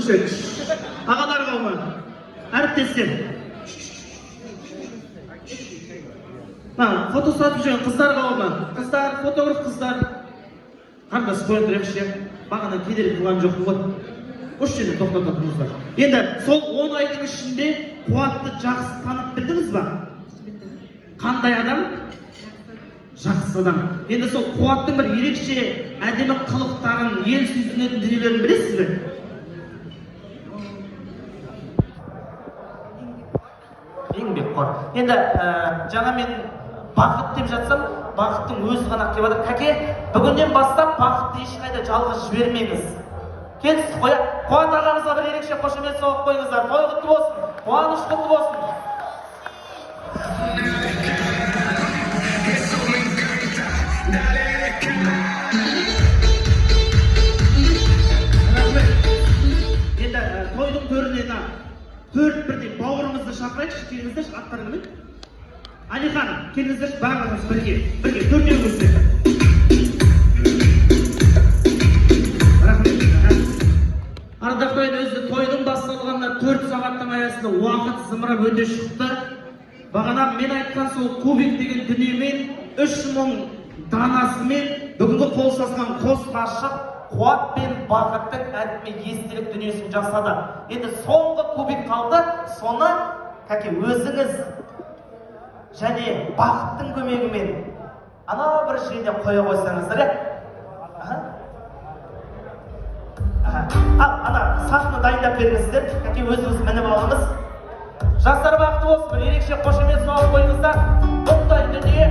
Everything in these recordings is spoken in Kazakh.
Düşün. Ağalar kavmi. Әріптестер. Foto satып жүрген қыздар кavmi. Қыздар, фотограф қыздар. Қандас қойындырайықшы. Бағана кедергі қылған жоқпын ғой. Осы жерде тоқтата тұрыңыздар. Енді сол 10 айдың ішінде Қуатты жақсы танып білдіңіз ба? Қандай адам? Жақсы адам. Енді сол Қуаттың бір ерекше әдемі қылықтарын, ел сүйсінетін дүниелерін білесіз бе? Еңбекқор. Енді жаңа мен бақыт деп жатсам, бақыттың өзі ғана деп жатыр. Кәке, бүгіннен бастап бақытты ешқайда жалғыз жібермеңіз. Келсіз қоя. Қуат ағамызға бір ерекше қошемет соғып қойыңыздар. Той құтты болсын, қуаныш құтты болсын. Енді тойдың төріне төрт бірдей бауырымызды шақырайықшы, келіңіздерші, аттары кім? Алихан, келіңіздерші, барлығымыз бірге, төртеуімізді. Ардақтайын өзі тойдың басталғанына 4 сағаттың аясында уақыт зымырап өте шықты. Бағана мен айтқан сол кубик деген дүниемен 3000 данасымен бүгінгі қол сасқан қос ғашық Қуат пен Бақыттың әдіме естелік дүниесін жасады. Енді соңғы кубик қалды, соны кәке өзіңіз және Бақыттың көмегімен ана бір жерде қоя қойсаңыздар, ана сахна дайындап беріңіздер, кәке өзіңіз мініп алыңыз. Жастар бақытты болсын, бір ерекше қошемет соғып қойыңыздар. Бұндай дүние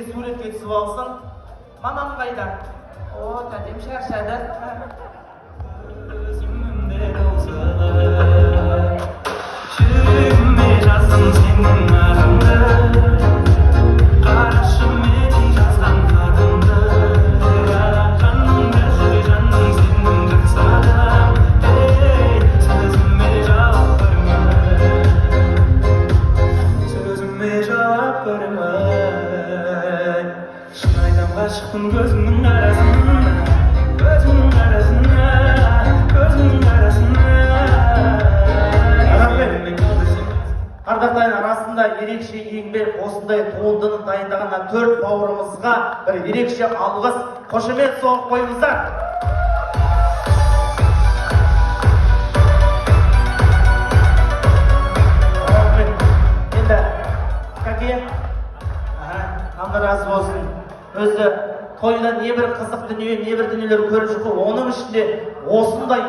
суретке түсіп алсын. Мамам қайда? О, тәтем шаршады. Жүрегіме жаздым сенің атыңды, қарашы мен жазған хатымды, жанымда жүр жаным сенің жақсадым, сөзіме жауап берме. Ғашықпын көзімнің арасына, көзімнің арасына. Ардақтайын арасында ерекше еңбек осындай туындыны дайындаған 4 бауырымызға бір ерекше алғыс, қошемет соғып қойыңыздар. Енді кәке, қандай разы болсын. Өзі тойда не бір қызық дүние, не бір дүниелер көріп жүрді, оның ішінде осындай